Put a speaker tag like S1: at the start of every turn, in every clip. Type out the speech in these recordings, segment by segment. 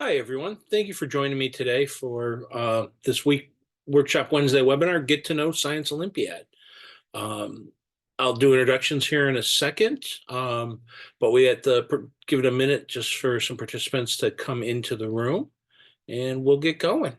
S1: Hi, everyone. Thank you for joining me today for this week Workshop Wednesday webinar, Get to Know Science Olympiad. Um, I'll do introductions here in a second, but we have to give it a minute just for some participants to come into the room, and we'll get going.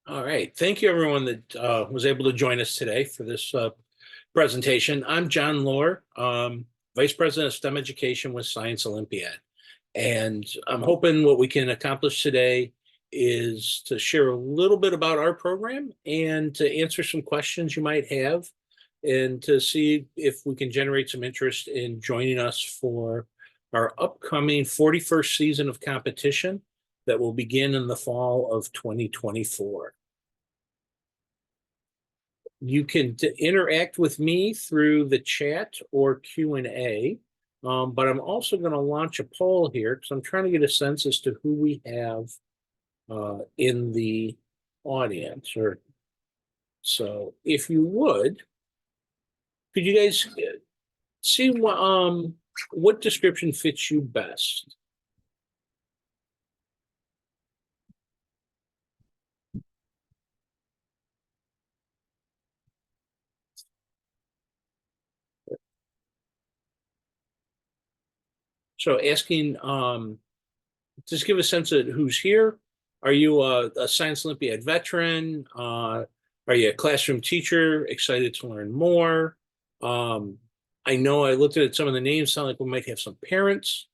S1: All right. Thank you, everyone that was able to join us today for this presentation. I'm John Lohr, Vice President of STEM Education with Science Olympiad. And I'm hoping what we can accomplish today is to share a little bit about our program and to answer some questions you might have and to see if we can generate some interest in joining us for our upcoming 41st season of competition that will begin in the fall of 2024. You can interact with me through the chat or Q&A, but I'm also going to launch a poll here because I'm trying to get a sense as to who we have in the audience. So if you would, could you guys see what description fits you best? So asking, just give a sense of who's here. Are you a Science Olympiad veteran? Are you a classroom teacher, excited to learn more? I know I looked at some of the names, sound like we might have some parents.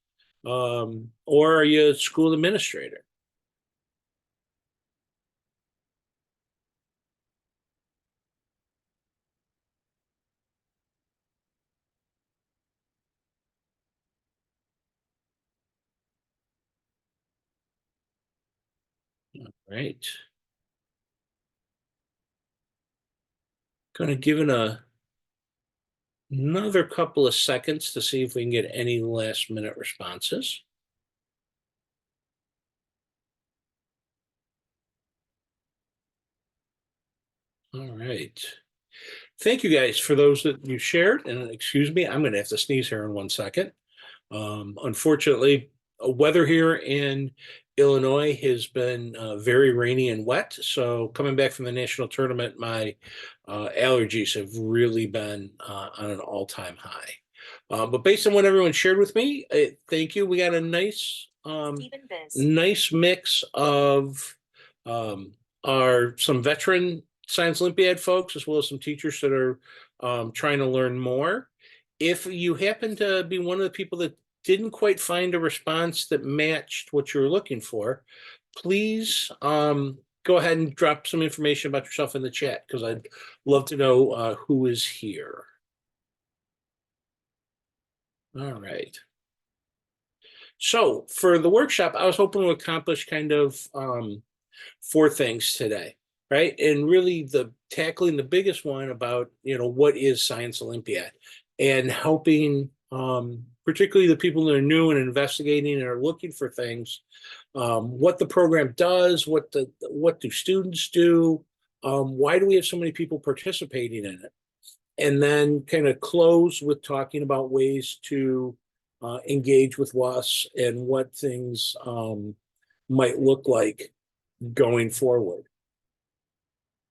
S1: Or are you a school administrator? Right. Going to give it another couple of seconds to see if we can get any last minute responses. All right. Thank you guys for those that you shared. And excuse me, I'm going to have to sneeze here in 1 second. Unfortunately, weather here in Illinois has been very rainy and wet. So coming back from the national tournament, my allergies have really been on an all-time high. But based on what everyone shared with me, thank you. We got a nice mix of some veteran Science Olympiad folks as well as some teachers that are trying to learn more. If you happen to be one of the people that didn't quite find a response that matched what you were looking for, please go ahead and drop some information about yourself in the chat because I'd love to know who is here. All right. So for the workshop, I was hoping to accomplish kind of 4 things today, right? And really tackling the biggest one about, what is Science Olympiad and helping particularly the people that are new and investigating and are looking for things, what the program does, what do students do, why do we have so many people participating in it? And then kind of close with talking about ways to engage with us and what things might look like going forward.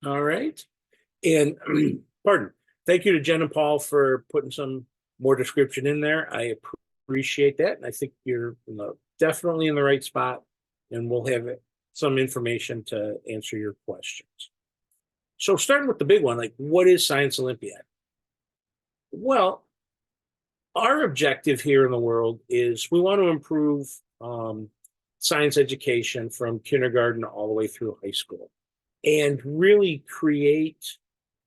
S1: All right. And pardon. Thank you to Jen and Paul for putting some more description in there. I appreciate that. And I think you're definitely in the right spot. And we'll have some information to answer your questions. So starting with the big one, like what is Science Olympiad? Well, our objective here in the world is we want to improve science education from kindergarten all the way through high school and really create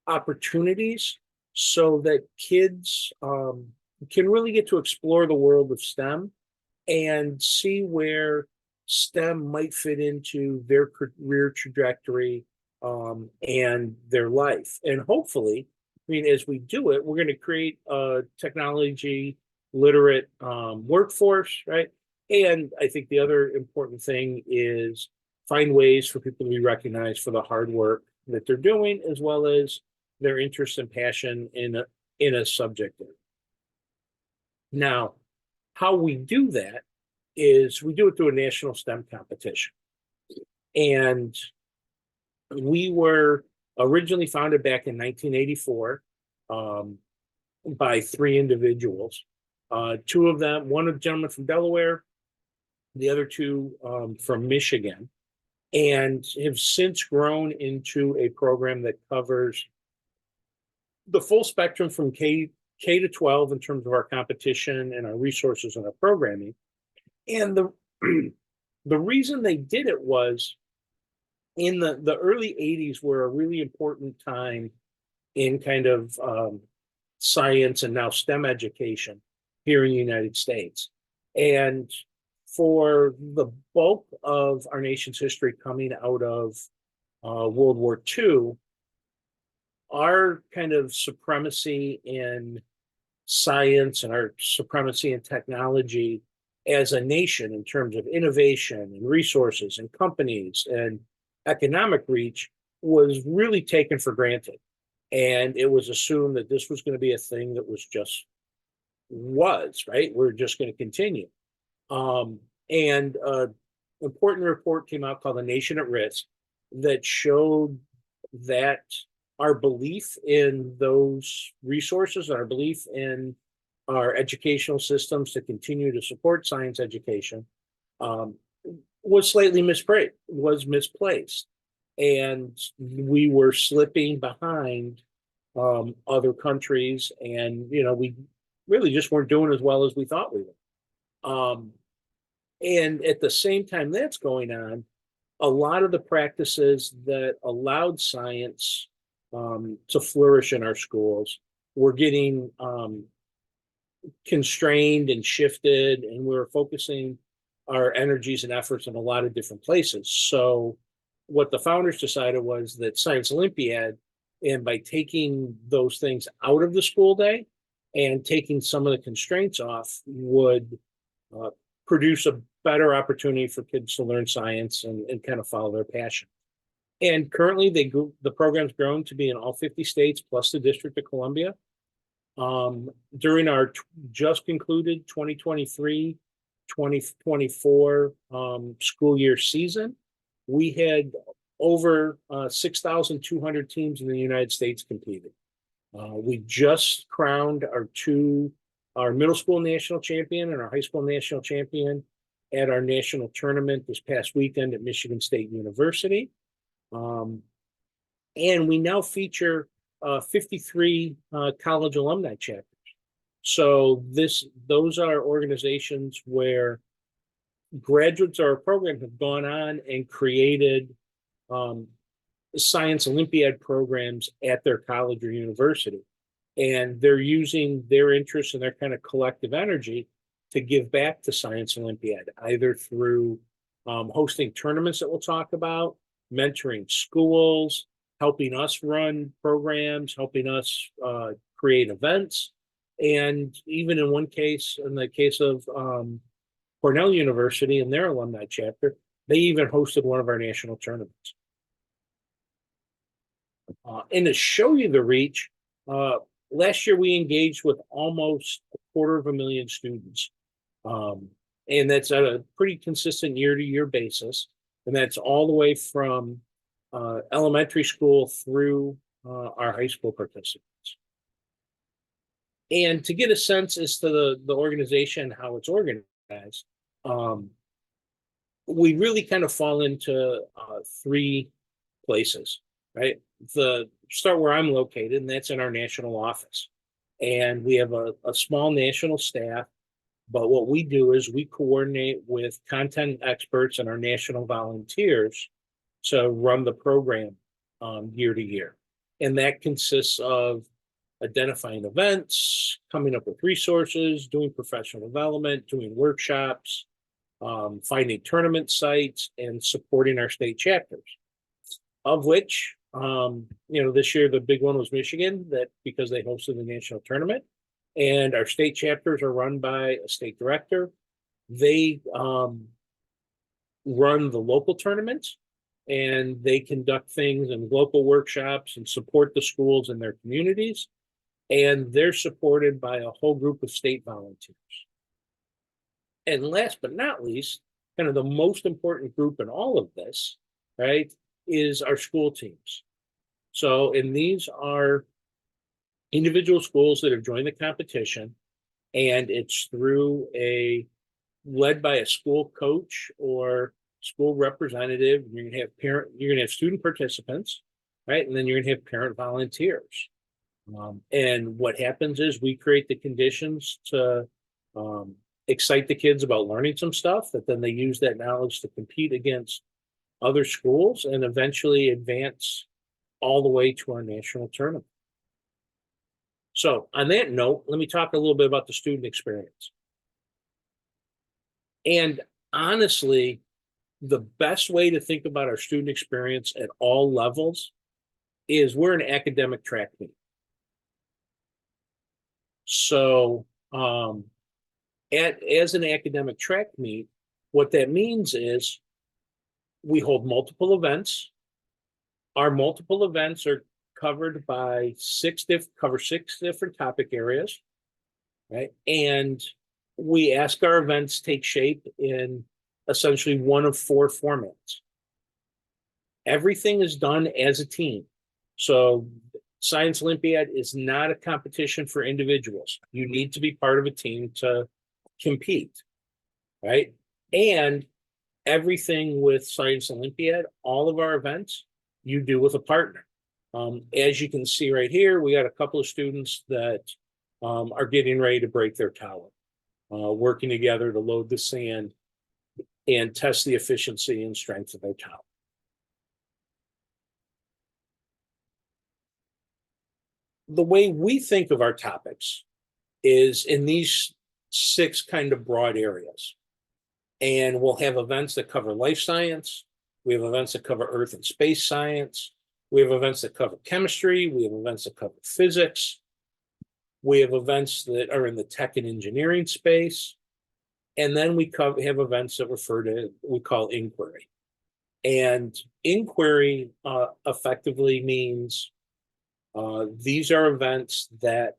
S1: opportunities so that kids can really get to explore the world of STEM and see where STEM might fit into their career trajectory and their life. And hopefully, I mean, as we do it, we're going to create a technology literate workforce, right? And I think the other important thing is find ways for people to be recognized for the hard work that they're doing, as well as their interest and passion in a subject. Now, how we do that is we do it through a national STEM competition. And we were originally founded back in 1984 by three individuals. Two of them, one a gentleman from Delaware, the other two from Michigan, and have since grown into a program that covers the full spectrum from K to 12 in terms of our competition and our resources and our programming. And the reason they did it was in the early 80s were a really important time in kind of science and now STEM education here in the United States. And for the bulk of our nation's history coming out of World War II, our kind of supremacy in science and our supremacy in technology as a nation in terms of innovation and resources and companies and economic reach was really taken for granted. And it was assumed that this was going to be a thing that was, right? We're just going to continue. And an important report came out called The Nation at Risk that showed that our belief in those resources, our belief in our educational systems to continue to support science education was slightly misplaced. And we were slipping behind other countries, and we really just weren't doing as well as we thought we would. And at the same time that's going on, a lot of the practices that allowed science to flourish in our schools were getting constrained and shifted, and we were focusing our energies and efforts in a lot of different places. So what the founders decided was that Science Olympiad, and by taking those things out of the school day and taking some of the constraints off, would produce a better opportunity for kids to learn science and kind of follow their passion. And currently, the program's grown to be in all 50 states plus the District of Columbia. During our just concluded 2023-2024 school year season, we had over 6,200 teams in the United States competed. We just crowned our middle school national champion and our high school national champion at our national tournament this past weekend at Michigan State University. And we now feature 53 college alumni chapters. So those are organizations where graduates of our program have gone on and created Science Olympiad programs at their college or university. And they're using their interests and their kind of collective energy to give back to Science Olympiad, either through hosting tournaments that we'll talk about, mentoring schools, helping us run programs, helping us create events. And even in the case of Cornell University and their alumni chapter, they even hosted one of our national tournaments. And to show you the reach, last year we engaged with almost 250,000 students. And that's at a pretty consistent year-to-year basis. And that's all the way from elementary school through our high school participants. And to get a sense as to the organization, how it's organized, we really kind of fall into three places, right? Start where I'm located, and that's in our national office. And we have a small national staff, but what we do is we coordinate with content experts and our national volunteers to run the program year to year. And that consists of identifying events, coming up with resources, doing professional development, doing workshops, finding tournament sites, and supporting our state chapters, of which, this year the big one was Michigan, that because they hosted the national tournament, and our state chapters are run by a state director. They run the local tournaments, and they conduct things and local workshops and support the schools in their communities. And they're supported by a whole group of state volunteers. And last but not least, kind of the most important group in all of this, right, is our school teams. So, and these are individual schools that have joined the competition, and it's through led by a school coach or school representative. You're gonna have student participants, right? And then you're gonna have parent volunteers. And what happens is we create the conditions to excite the kids about learning some stuff, that then they use that knowledge to compete against other schools and eventually advance all the way to our national tournament. So on that note, let me talk a little bit about the student experience. And honestly, the best way to think about our student experience at all levels is we're an academic track meet. So as an academic track meet, what that means is we hold multiple events. Our multiple events are covered by six different topic areas, right? And we ask our events take shape in essentially one of four formats. Everything is done as a team. So Science Olympiad is not a competition for individuals. You need to be part of a team to compete, right? And everything with Science Olympiad, all of our events, you do with a partner. As you can see right here, we got a couple of students that are getting ready to break their tower, working together to load the sand and test the efficiency and strength of their tower. The way we think of our topics is in these six kind of broad areas. And we'll have events that cover life science. We have events that cover earth and space science. We have events that cover chemistry. We have events that cover physics. We have events that are in the tech and engineering space. And then we have events that we call inquiry. And inquiry effectively means these are events that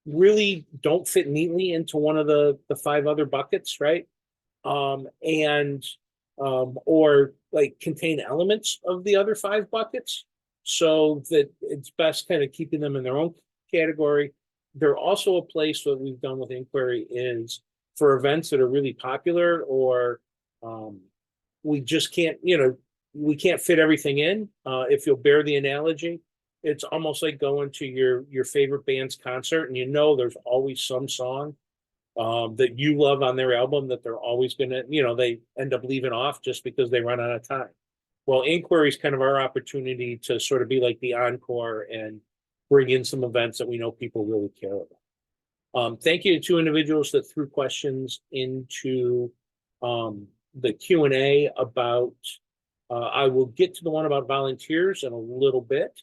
S1: really don't fit neatly into one of the five other buckets, right? Or like contain elements of the other five buckets, so that it's best kind of keeping them in their own category. They're also a place, what we've done with inquiry is for events that are really popular, or we just can't, we can't fit everything in. If you'll bear the analogy, it's almost like going to your favorite band's concert, and there's always some song that you love on their album that they're always gonna, they end up leaving off just because they run out of time. Well, inquiry is kind of our opportunity to sort of be like the encore and bring in some events that we know people really care about. Thank you to two individuals that threw questions into the Q&A about, I will get to the one about volunteers in a little bit.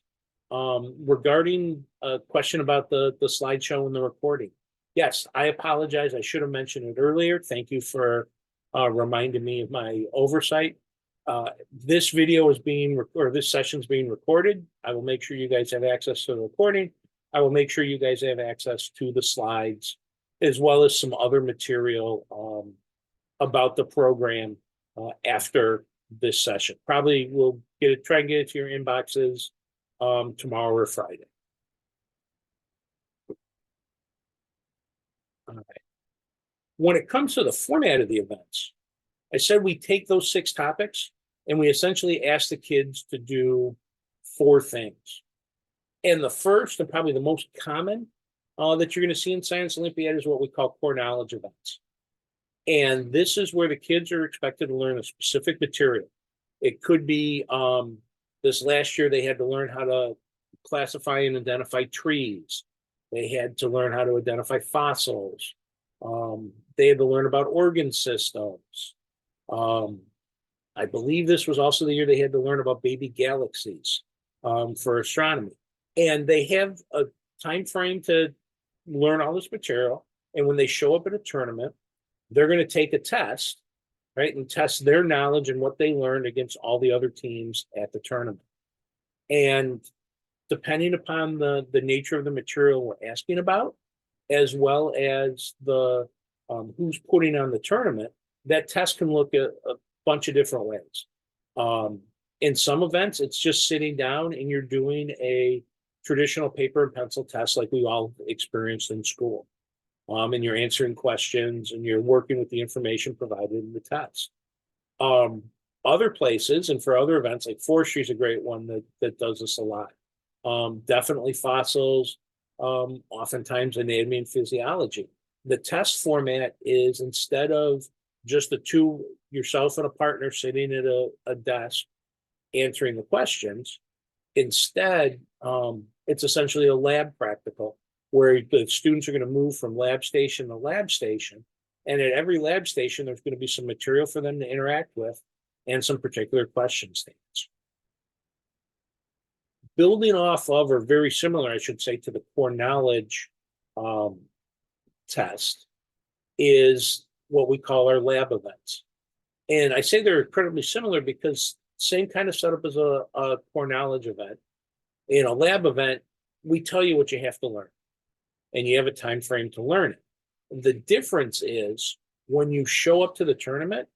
S1: Regarding a question about the slideshow and the recording. Yes, I apologize. I should have mentioned it earlier. Thank you for reminding me of my oversight. This video is this session is being recorded. I will make sure you guys have access to the recording. I will make sure you guys have access to the slides, as well as some other material about the program after this session. Probably we'll try and get it to your inboxes tomorrow or Friday. All right. When it comes to the format of the events, I said we take those six topics and we essentially ask the kids to do four things. And the first and probably the most common that you're going to see in Science Olympiad is what we call core knowledge events. And this is where the kids are expected to learn a specific material. It could be this last year they had to learn how to classify and identify trees. They had to learn how to identify fossils. They had to learn about organ systems. Um, I believe this was also the year they had to learn about baby galaxies for astronomy. And they have a time frame to learn all this material. And when they show up at a tournament, they're going to take a test, right, and test their knowledge and what they learned against all the other teams at the tournament. And depending upon the nature of the material we're asking about, as well as the who's putting on the tournament, that test can look at a bunch of different ways. Um, in some events, it's just sitting down and you're doing a traditional paper and pencil test like we all experienced in school. And you're answering questions and you're working with the information provided in the test. Um, Other places and for other events, like forestry is a great one that does this a lot. Definitely fossils, oftentimes anatomy and physiology. The test format is instead of just the two, yourself and a partner sitting at a desk answering the questions, instead, it's essentially a lab practical where the students are going to move from lab station to lab station. And at every lab station, there's going to be some material for them to interact with and some particular question statements. Building off of, or very similar, I should say, to the core knowledge um, test is what we call our lab events. And I say they're incredibly similar because same kind of setup as a core knowledge event. In a lab event, we tell you what you have to learn, and you have a time frame to learn it. The difference is when you show up to the tournament,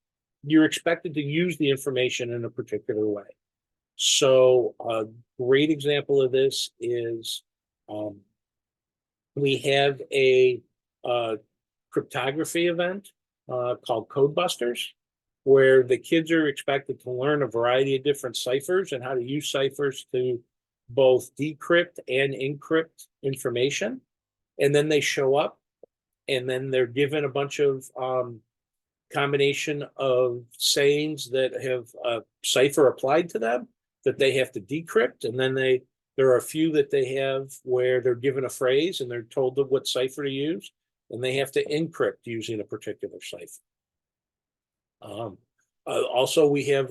S1: you're expected to use the information in a particular way. So a great example of this is we have a cryptography event called Codebusters, where the kids are expected to learn a variety of different ciphers and how to use ciphers to both decrypt and encrypt information. And then they show up and then they're given a bunch of combination of sayings that have a cipher applied to them that they have to decrypt. And then there are a few that they have where they're given a phrase and they're told what cipher to use, and they have to encrypt using a particular cipher. Also, we have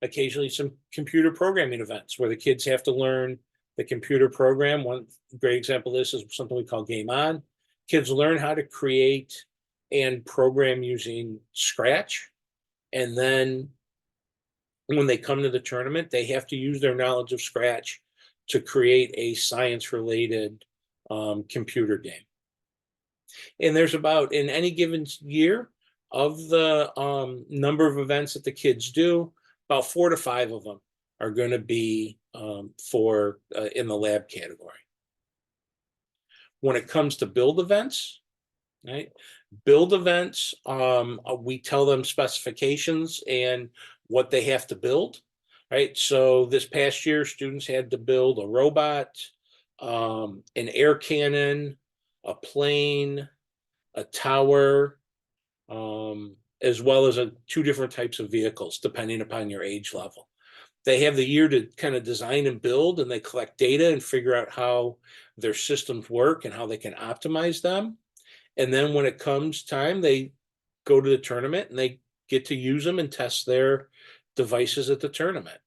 S1: occasionally some computer programming events where the kids have to learn the computer program. One great example of this is something we call Game On. Kids learn how to create and program using Scratch. And then when they come to the tournament, they have to use their knowledge of Scratch to create a science-related computer game. And there's about, in any given year, of the number of events that the kids do, about 4 to 5 of them are going to be for in the lab category. When it comes to build events, right? Build events, we tell them specifications and what they have to build, right? So this past year, students had to build a robot, an air cannon, a plane, a tower, as well as 2 different types of vehicles, depending upon your age level. They have the year to kind of design and build, and they collect data and figure out how their systems work and how they can optimize them. And then when it comes time, they go to the tournament and they get to use them and test their devices at the tournament.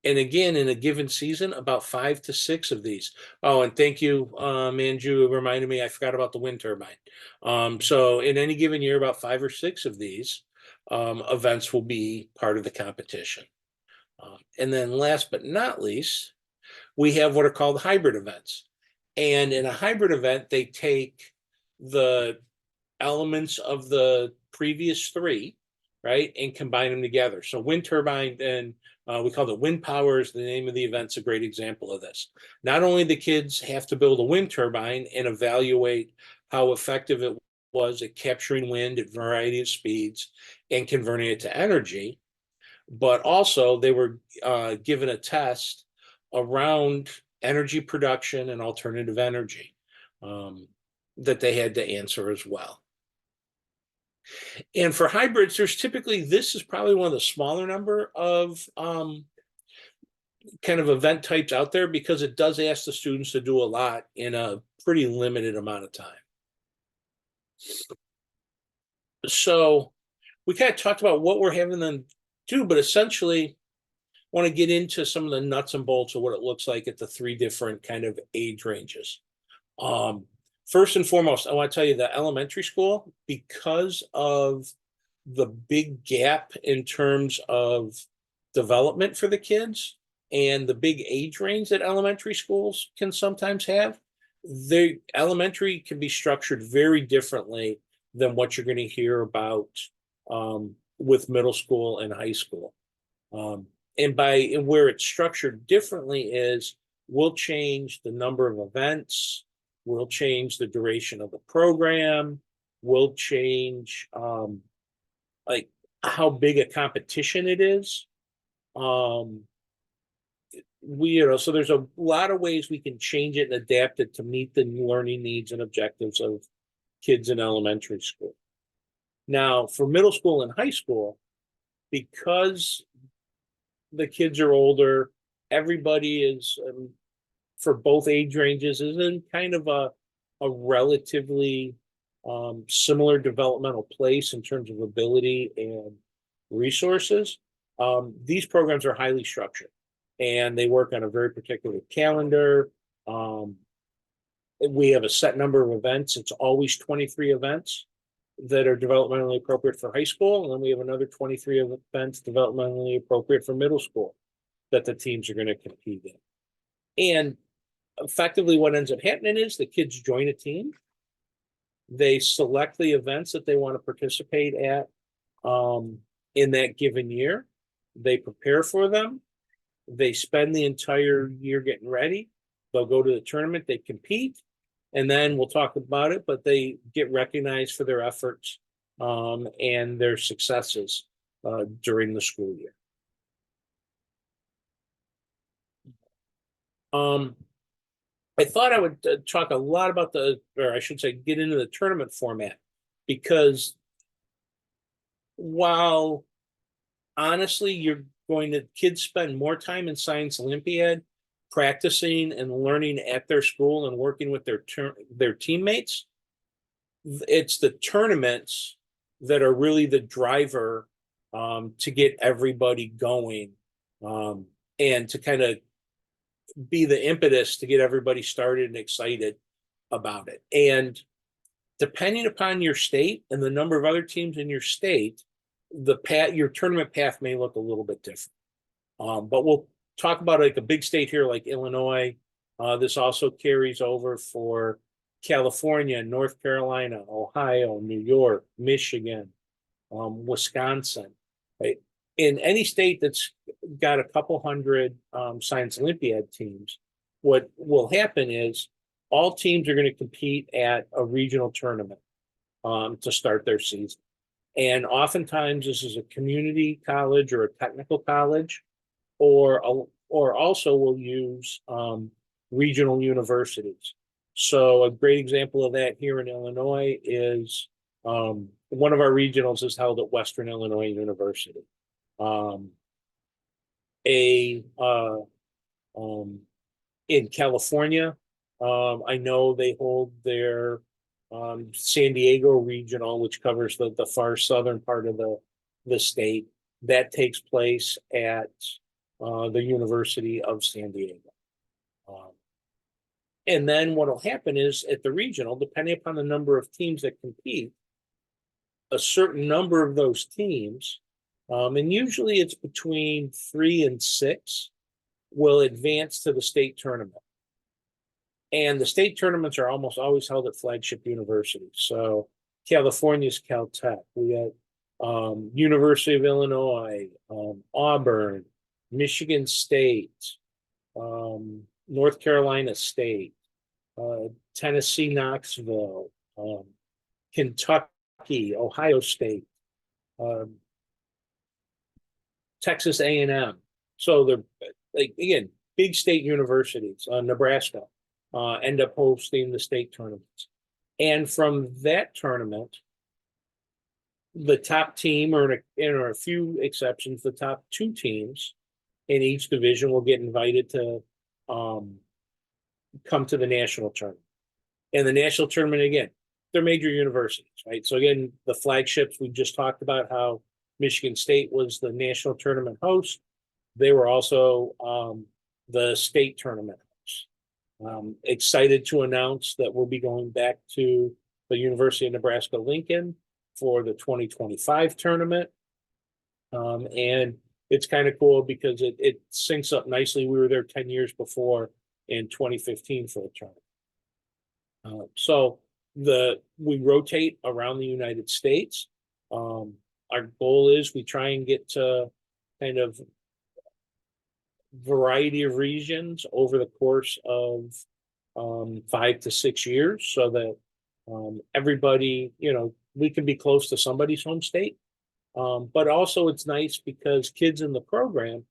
S1: And again, in a given season, about 5 to 6 of these. Oh, and thank you, Andrew, reminded me, I forgot about the wind turbine. So in any given year, about 5 or 6 of these events will be part of the competition. And then last but not least, we have what are called hybrid events. And in a hybrid event, they take the elements of the previous 3, right, and combine them together. So wind turbine, and we call it wind power is the name of the event. It's a great example of this. Not only the kids have to build a wind turbine and evaluate how effective it was at capturing wind at a variety of speeds and converting it to energy, but also they were given a test around energy production and alternative energy that they had to answer as well. And for hybrids, there's typically, this is probably one of the smaller number of kind of event types out there because it does ask the students to do a lot in a pretty limited amount of time. So we kind of talked about what we're having them do, but essentially want to get into some of the nuts and bolts of what it looks like at the three different kind of age ranges. Um, First and foremost, I want to tell you that elementary school, because of the big gap in terms of development for the kids and the big age range that elementary schools can sometimes have, the elementary can be structured very differently than what you're going to hear about with middle school and high school. And where it's structured differently is we'll change the number of events, we'll change the duration of the program, we'll change like how big a competition it is. So there's a lot of ways we can change it and adapt it to meet the learning needs and objectives of kids in elementary school. Now, for middle school and high school, because the kids are older, everybody is for both age ranges is in kind of a relatively similar developmental place in terms of ability and resources. These programs are highly structured and they work on a very particular calendar. We have a set number of events. It's always 23 events that are developmentally appropriate for high school. And then we have another 23 events developmentally appropriate for middle school that the teams are going to compete in. And effectively what ends up happening is the kids join a team. They select the events that they want to participate at in that given year. They prepare for them. They spend the entire year getting ready. They'll go to the tournament, they compete, and then we'll talk about it, but they get recognized for their efforts and their successes during the school year. I thought I would talk a lot about or I should say, get into the tournament format, because while honestly, kids spend more time in Science Olympiad practicing and learning at their school and working with their teammates. It's the tournaments that are really the driver to get everybody going and to kind of be the impetus to get everybody started and excited about it. And depending upon your state and the number of other teams in your state, your tournament path may look a little bit different. But we'll talk about like a big state here like Illinois. This also carries over for California, North Carolina, Ohio, New York, Michigan, Wisconsin. Right? In any state that's got a couple hundred Science Olympiad teams, what will happen is all teams are going to compete at a regional tournament to start their season. And oftentimes this is a community college or a technical college, or also we'll use regional universities. So a great example of that here in Illinois is one of our regionals is held at Western Illinois University. In California, I know they hold their San Diego regional, which covers the far southern part of the state. That takes place at the University of San Diego. And then what will happen is at the regional, depending upon the number of teams that compete, a certain number of those teams, and usually it's between 3 and 6, will advance to the state tournament. And the state tournaments are almost always held at flagship universities. So California's Caltech. We have University of Illinois, Auburn, Michigan State, North Carolina State, Tennessee Knoxville, Kentucky, Ohio State, Texas A&M. So they're like, again, big state universities. Nebraska end up hosting the state tournaments. And from that tournament, the top team, or in a few exceptions, the top 2 teams in each division will get invited to come to the national tournament. And the national tournament, again, they're major universities, right? So again, the flagships, we just talked about how Michigan State was the national tournament host. They were also the state tournament host. Excited to announce that we'll be going back to the University of Nebraska-Lincoln for the 2025 tournament. And it's kind of cool because it syncs up nicely. We were there 10 years before in 2015 for the tournament. So we rotate around the United States. Our goal is we try and get to kind of variety of regions over the course of 5 to 6 years, so that everybody, we can be close to somebody's home state. But also it's nice because kids in the program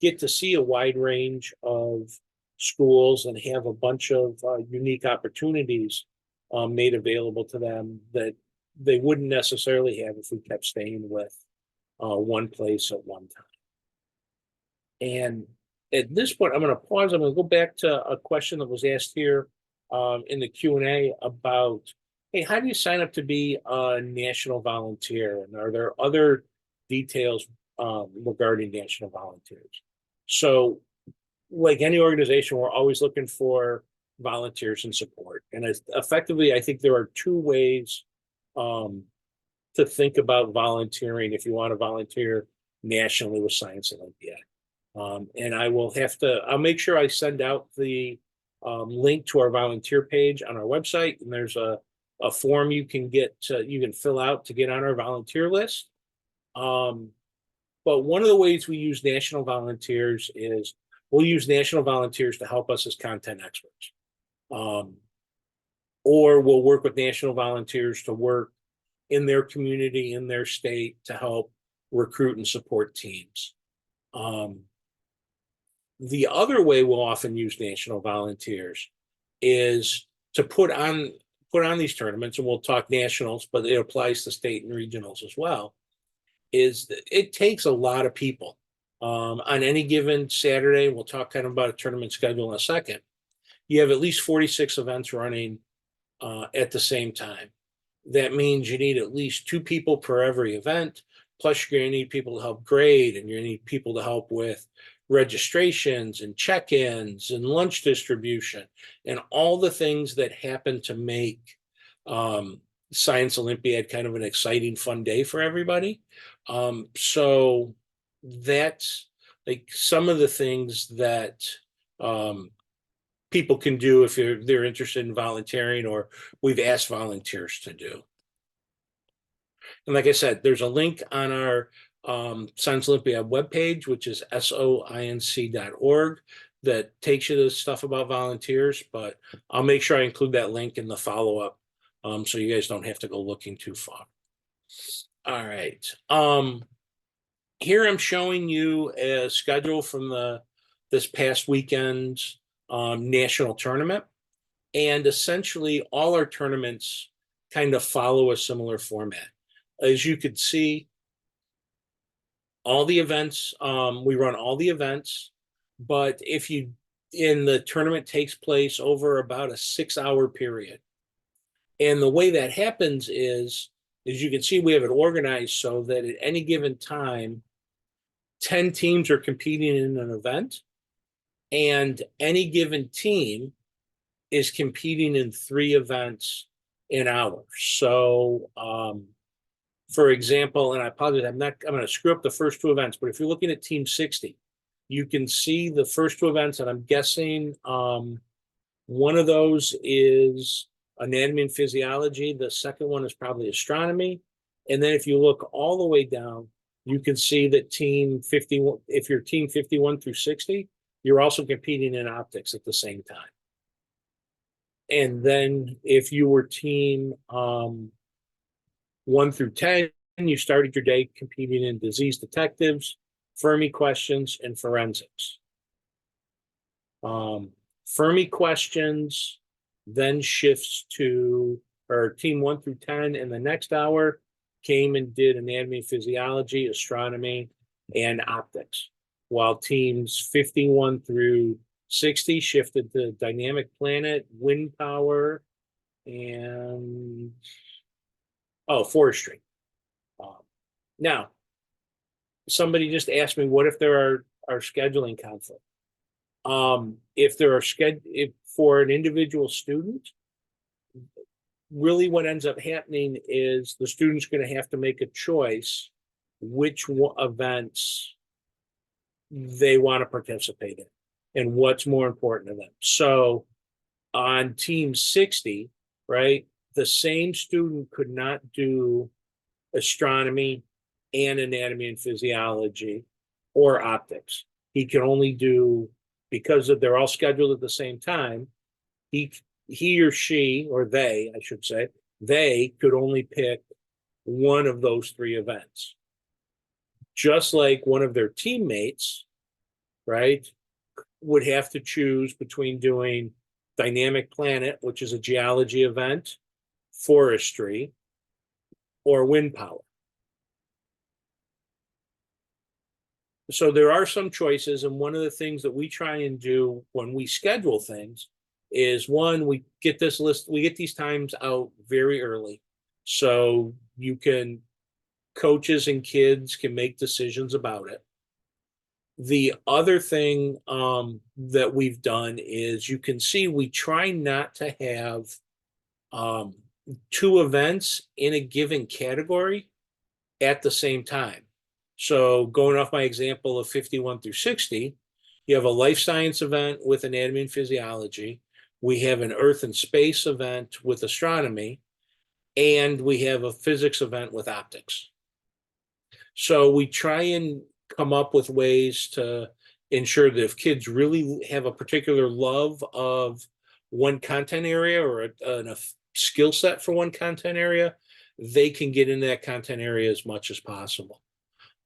S1: get to see a wide range of schools and have a bunch of unique opportunities made available to them that they wouldn't necessarily have if we kept staying with one place at one time. And at this point, I'm going to pause. I'm going to go back to a question that was asked here in the Q&A about, hey, how do you sign up to be a national volunteer? And are there other details regarding national volunteers? So like any organization, we're always looking for volunteers and support. And effectively, I think there are two ways to think about volunteering if you want to volunteer nationally with Science Olympiad. And I'll make sure I send out the link to our volunteer page on our website. And there's a form you can fill out to get on our volunteer list. But one of the ways we use national volunteers is we'll use national volunteers to help us as content experts. Or we'll work with national volunteers to work in their community, in their state, to help recruit and support teams. The other way we'll often use national volunteers is to put on these tournaments, and we'll talk nationals, but it applies to state and regionals as well, is that it takes a lot of people. On any given Saturday, we'll talk kind of about a tournament schedule in a second. You have at least 46 events running at the same time. That means you need at least 2 people per every event, plus you're going to need people to help grade, and you're going to need people to help with registrations and check-ins and lunch distribution and all the things that happen to make Science Olympiad kind of an exciting, fun day for everybody. So that's like some of the things that people can do if they're interested in volunteering, or we've asked volunteers to do. And like I said, there's a link on our Science Olympiad webpage, which is soinc.org, that takes you to stuff about volunteers, but I'll make sure I include that link in the follow-up so you guys don't have to go looking too far. All right. Here I'm showing you a schedule from this past weekend's national tournament. And essentially all our tournaments kind of follow a similar format. As you could see, all the events, we run all the events, but the tournament takes place over about a 6-hour period. And the way that happens is, as you can see, we have it organized so that at any given time, 10 teams are competing in an event, and any given team is competing in 3 events an hour. So, for example, and I apologize, I'm going to screw up the first 2 events, but if you're looking at Team 60, you can see the first 2 events, and I'm guessing one of those is anatomy and physiology. The second one is probably astronomy. And then if you look all the way down, you can see that Team 51, if you're Team 51 through 60, you're also competing in optics at the same time. And then if you were Team 1 through 10, you started your day competing in disease detectives, Fermi questions, and forensics. Fermi questions then shifts to, or Team 1 through 10 in the next hour came and did anatomy, physiology, astronomy, and optics, while teams 51 through 60 shifted to dynamic planet, wind power, and oh, forestry. Um, Now, somebody just asked me, what if there are scheduling conflict? If there are if for an individual student, really what ends up happening is the student's going to have to make a choice which events they want to participate in and what's more important to them. So on team 60, right, the same student could not do astronomy and anatomy and physiology or optics. He can only do, because they're all scheduled at the same time, he or she, or they, I should say, they could only pick one of those three events. Just like one of their teammates, right, would have to choose between doing Dynamic Planet, which is a geology event, forestry, or wind power. So there are some choices, and one of the things that we try and do when we schedule things is, one, we get these times out very early, so coaches and kids can make decisions about it. The other thing that we've done is, you can see we try not to have um, two events in a given category at the same time. So going off my example of 51 through 60, you have a life science event with anatomy and physiology. We have an earth and space event with astronomy, and we have a physics event with optics. So we try and come up with ways to ensure that if kids really have a particular love of one content area, or a skill set for one content area, they can get into that content area as much as possible.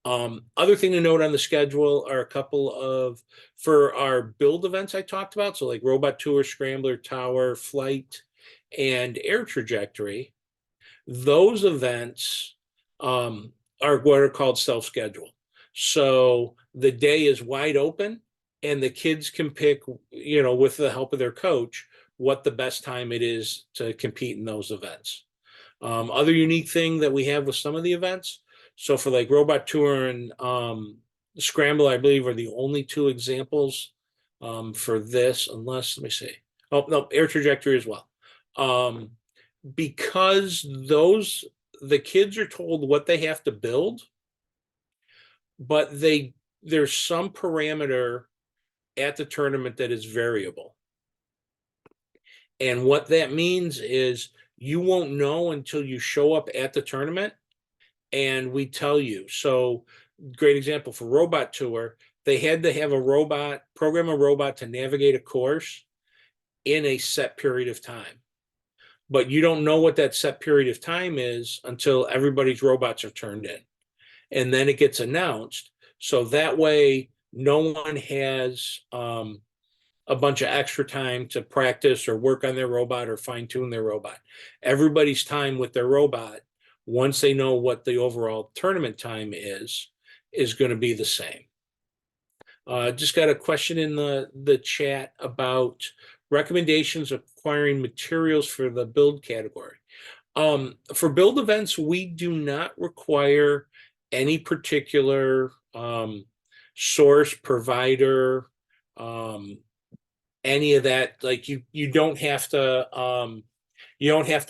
S1: Other thing to note on the schedule are a couple of, for our build events I talked about, so like Robot Tour, Scrambler, Tower, Flight, and Air Trajectory, those events are what are called self-schedule. So the day is wide open, and the kids can pick, with the help of their coach, what the best time it is to compete in those events. Other unique thing that we have with some of the events, so for like Robot Tour and Scramble, I believe, are the only two examples for this, unless, let me see. Oh, no, Air Trajectory as well. Because the kids are told what they have to build, but there's some parameter at the tournament that is variable. And what that means is, you won't know until you show up at the tournament and we tell you. So, great example for Robot Tour, they had to have program a robot to navigate a course in a set period of time. But you don't know what that set period of time is until everybody's robots are turned in. And then it gets announced. So that way, no one has a bunch of extra time to practice or work on their robot or fine tune their robot. Everybody's time with their robot, once they know what the overall tournament time is going to be the same. Just got a question in the chat about recommendations of acquiring materials for the build category. For build events, we do not require any particular source, provider, any of that. Like, you don't have to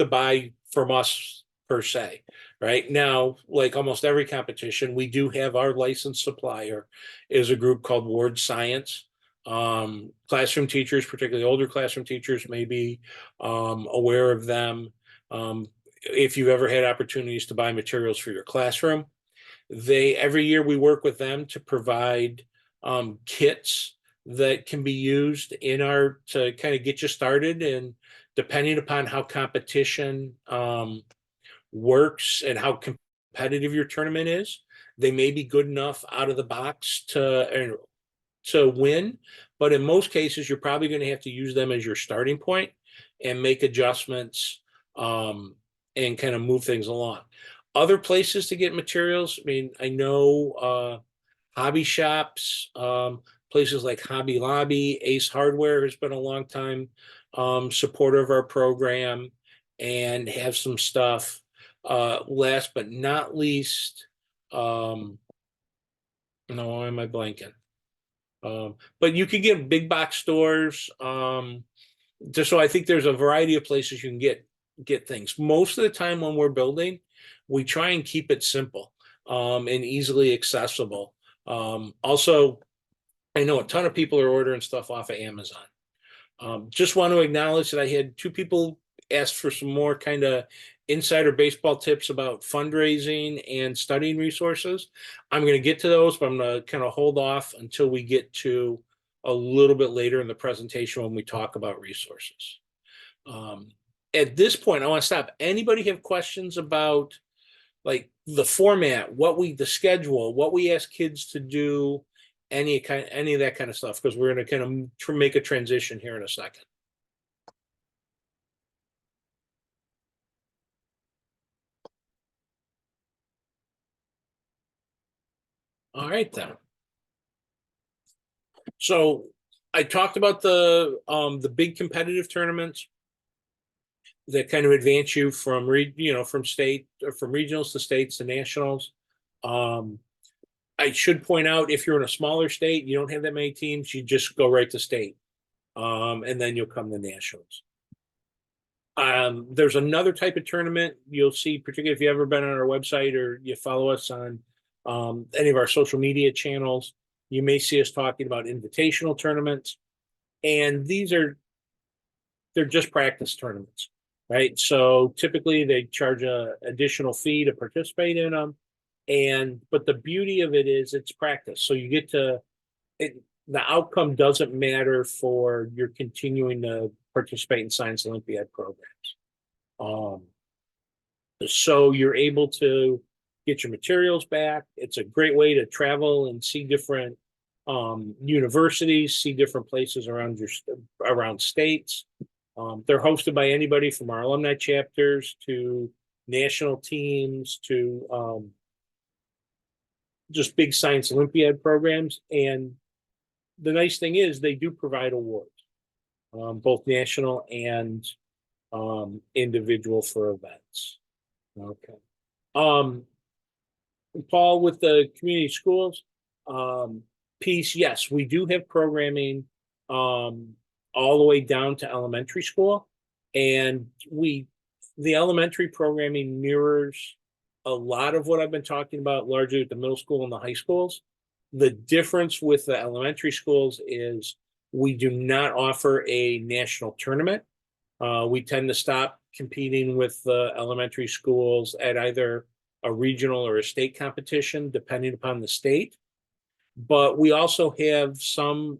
S1: buy from us per se. Right now, like almost every competition, we do have our licensed supplier is a group called Ward Science. Classroom teachers, particularly older classroom teachers, may be aware of them. If you've ever had opportunities to buy materials for your classroom, every year we work with them to provide kits that can be used to kind of get you started. And depending upon how competition works and how competitive your tournament is, they may be good enough out of the box to win. But in most cases, you're probably going to have to use them as your starting point and make adjustments and kind of move things along. Other places to get materials, I mean, I know hobby shops, places like Hobby Lobby, Ace Hardware has been a long time supporter of our program. and have some stuff. Last but not least, no, why am I blanking? But you can get big box stores. Just so I think there's a variety of places you can get things. Most of the time when we're building, we try and keep it simple and easily accessible. Also, I know a ton of people are ordering stuff off of Amazon. Just want to acknowledge that I had two people ask for some more kind of insider baseball tips about fundraising and studying resources. I'm going to get to those, but I'm going to kind of hold off until we get to a little bit later in the presentation when we talk about resources. Um, at this point, I want to stop. Anybody have questions about like the format, the schedule, what we ask kids to do, any of that kind of stuff? Because we're going to kind of make a transition here in a second. All right then. So I talked about the big competitive tournaments that kind of advance you from from state or from regionals to states to nationals. Um, I should point out if you're in a smaller state, you don't have that many teams, you just go right to state. And then you'll come to nationals. There's another type of tournament you'll see, particularly if you've ever been on our website or you follow us on any of our social media channels. You may see us talking about invitational tournaments, and they're just practice tournaments, right? So typically they charge a additional fee to participate in them, but the beauty of it is it's practice, so you get to it. The outcome doesn't matter for your continuing to participate in Science Olympiad programs. Um, so you're able to get your materials back. It's a great way to travel and see different universities, see different places around states. They're hosted by anybody from our alumni chapters to national teams to just big Science Olympiad programs. And the nice thing is they do provide awards, both national and individual for events. Okay. Um, Paul, with the community schools piece, yes, we do have programming all the way down to elementary school, and the elementary programming mirrors a lot of what I've been talking about, largely with the middle school and the high schools. The difference with the elementary schools is we do not offer a national tournament. We tend to stop competing with the elementary schools at either a regional or a state competition, depending upon the state. But we also have some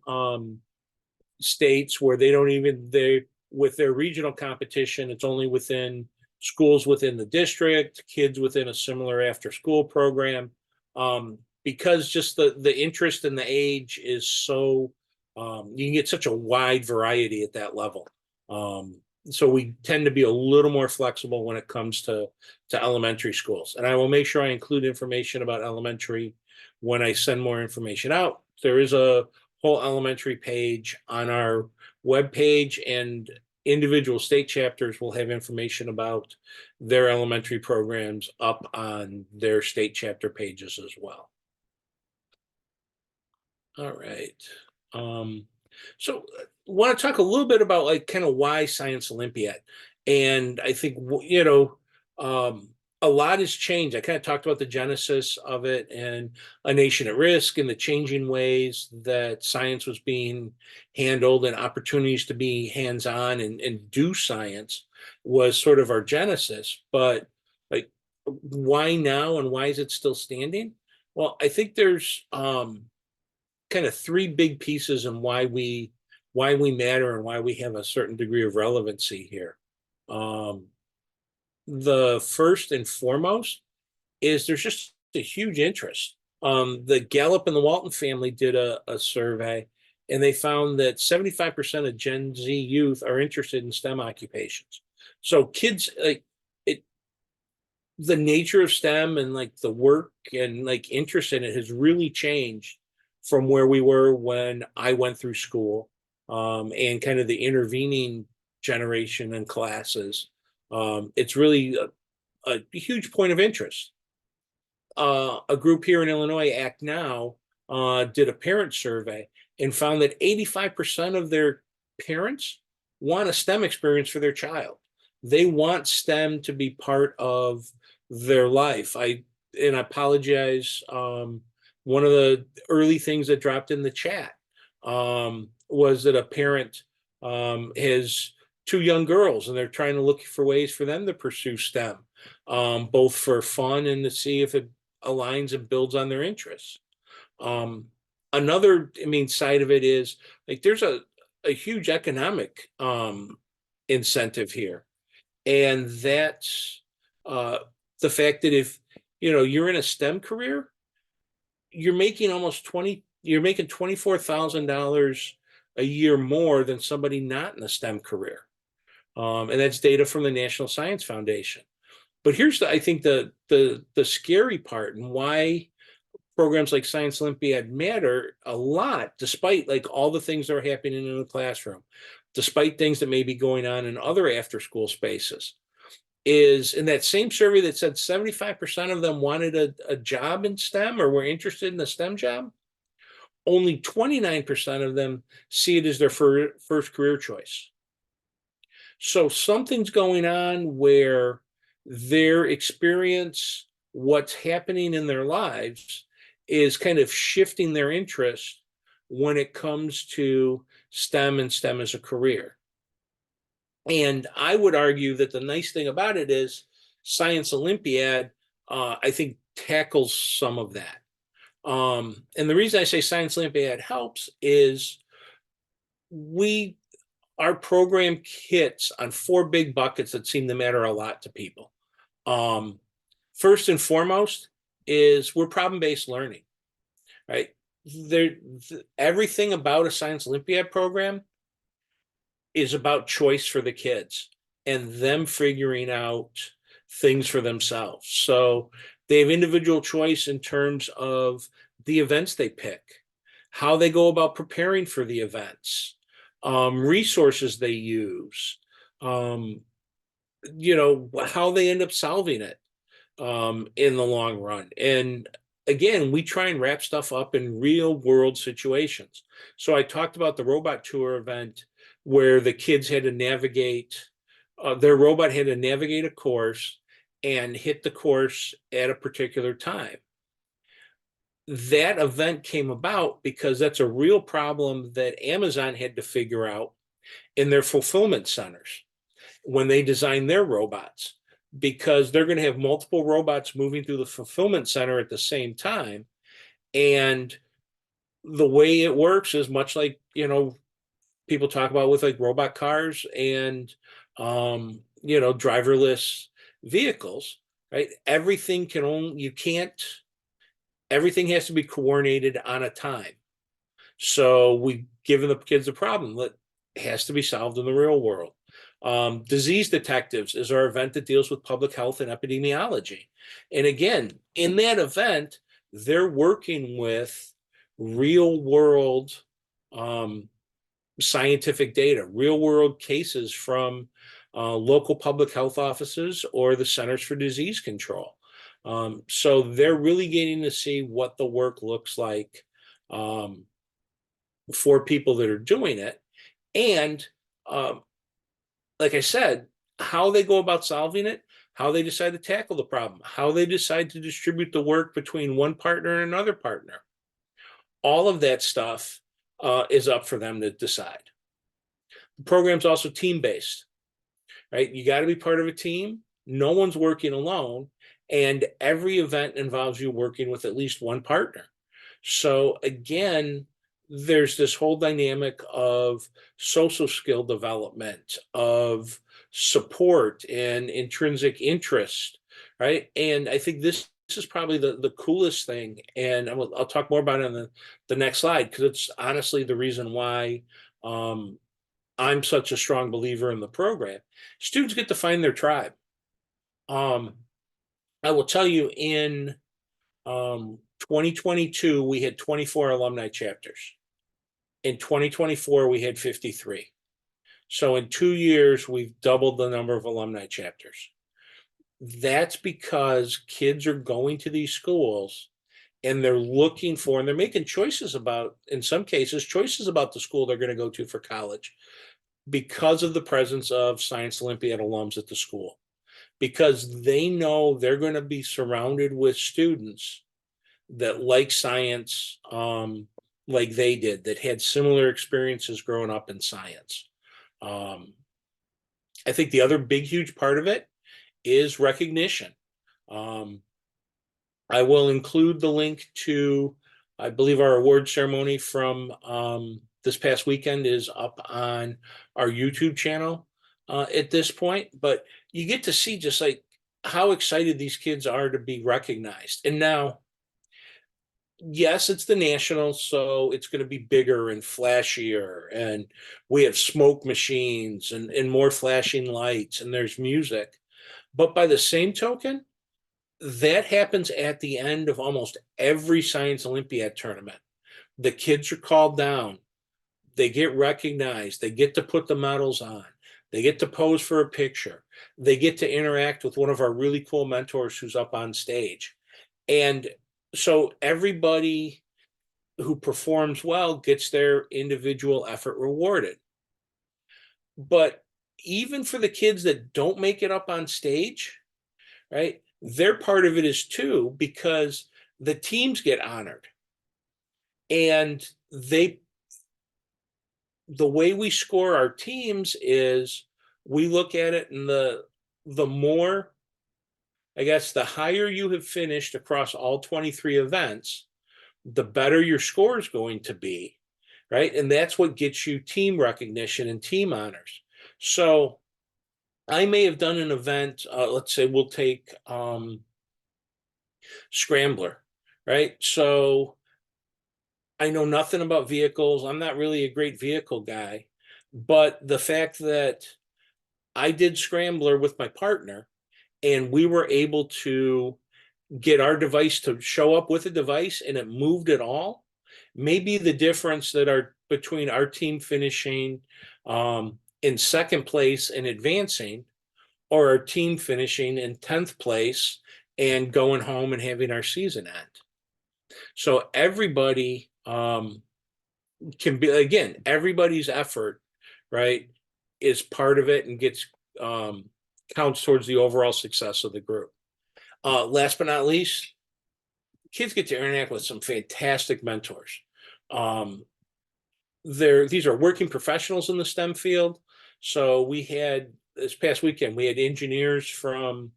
S1: states where with their regional competition, it's only within schools within the district, kids within a similar after school program. Because just the interest and the age is so, you can get such a wide variety at that level. So we tend to be a little more flexible when it comes to elementary schools. And I will make sure I include information about elementary when I send more information out. There is a whole elementary page on our webpage, and individual state chapters will have information about their elementary programs up on their state chapter pages as well. All right. So want to talk a little bit about like kind of why Science Olympiad. And I think, a lot has changed. I kind of talked about the genesis of it and A Nation at Risk and the changing ways that science was being handled and opportunities to be hands-on and do science was sort of our genesis. But like, why now and why is it still standing? Well, I think there's kind of three big pieces and why we matter and why we have a certain degree of relevancy here. The first and foremost is there's just a huge interest. The Gallup and the Walton family did a survey, and they found that 75% of Gen Z youth are interested in STEM occupations. So kids, like it, the nature of STEM and like the work and like interest in it has really changed from where we were when I went through school, and kind of the intervening generation and classes. It's really a huge point of interest. A group here in Illinois, Act Now, did a parent survey and found that 85% of their parents want a STEM experience for their child. They want STEM to be part of their life. I apologize. One of the early things that dropped in the chat was that a parent has two young girls and they're trying to look for ways for them to pursue STEM, both for fun and to see if it aligns and builds on their interests. Another, I mean, side of it is like there's a huge economic incentive here, and that's the fact that if you're in a STEM career, you're making you're making $24,000 a year more than somebody not in a STEM career, and that's data from the National Science Foundation. But here's I think the scary part and why programs like Science Olympiad matter a lot, despite like all the things that are happening in the classroom, despite things that may be going on in other after school spaces, is in that same survey that said 75% of them wanted a job in STEM or were interested in a STEM job, only 29% of them see it as their first career choice. So something's going on where their experience, what's happening in their lives, is kind of shifting their interest when it comes to STEM and STEM as a career. And I would argue that the nice thing about it is Science Olympiad, I think, tackles some of that. And the reason I say Science Olympiad helps is our program hits on four big buckets that seem to matter a lot to people. First and foremost is we're problem-based learning, right? Everything about a Science Olympiad program is about choice for the kids and them figuring out things for themselves. So they have individual choice in terms of the events they pick, how they go about preparing for the events, resources they use, how they end up solving it in the long run. And again, we try and wrap stuff up in real world situations. So I talked about the robot tour event where the kids had to navigate, their robot had to navigate a course and hit the course at a particular time. That event came about because that's a real problem that Amazon had to figure out in their fulfillment centers when they design their robots, because they're going to have multiple robots moving through the fulfillment center at the same time. And the way it works is much like, people talk about with like robot cars and, driverless vehicles, right? Everything has to be coordinated on a time. So we've given the kids a problem that has to be solved in the real world. Disease Detectives is our event that deals with public health and epidemiology. And again, in that event, they're working with real world scientific data, real world cases from local public health offices or the Centers for Disease Control. So they're really getting to see what the work looks like for people that are doing it. And like I said, how they go about solving it, how they decide to tackle the problem, how they decide to distribute the work between one partner and another partner. All of that stuff is up for them to decide. The program's also team-based, right? You got to be part of a team. No one's working alone. And every event involves you working with at least one partner. So again, there's this whole dynamic of social skill development, of support and intrinsic interest, right? And I think this is probably the coolest thing. And I'll talk more about it on the next slide, because it's honestly the reason why I'm such a strong believer in the program. Students get to find their tribe. I will tell you, in 2022, we had 24 alumni chapters. In 2024, we had 53. So in 2 years, we've doubled the number of alumni chapters. That's because kids are going to these schools and they're looking for, and they're making choices about, in some cases, choices about the school they're going to go to for college because of the presence of Science Olympiad alums at the school, because they know they're going to be surrounded with students that like science, like they did, that had similar experiences growing up in science. Um, I think the other big, huge part of it is recognition. Um, I will include the link to, I believe our award ceremony from this past weekend is up on our YouTube channel at this point. But you get to see just like how excited these kids are to be recognized. And now, yes, it's the Nationals, so it's going to be bigger and flashier. And we have smoke machines and more flashing lights, and there's music. But by the same token, that happens at the end of almost every Science Olympiad tournament. The kids are called down, they get recognized, they get to put the medals on, they get to pose for a picture, they get to interact with one of our really cool mentors who's up on stage. And so everybody who performs well gets their individual effort rewarded. But even for the kids that don't make it up on stage, right? Their part of it is too, because the teams get honored. And the way we score our teams is we look at it, and the more, I guess, the higher you have finished across all 23 events, the better your score is going to be, right? And that's what gets you team recognition and team honors. So I may have done an event, let's say we'll take Scrambler, right? So I know nothing about vehicles. I'm not really a great vehicle guy, but the fact that I did Scrambler with my partner and we were able to get our device to show up with a device and it moved it all, maybe the difference that are between our team finishing in second place and advancing, or our team finishing in 10th place and going home and having our season end. So everybody can be, again, everybody's effort, right, is part of it and gets counts towards the overall success of the group. Last but not least, kids get to interact with some fantastic mentors. Um, these are working professionals in the STEM field. So we had this past weekend, we had engineers from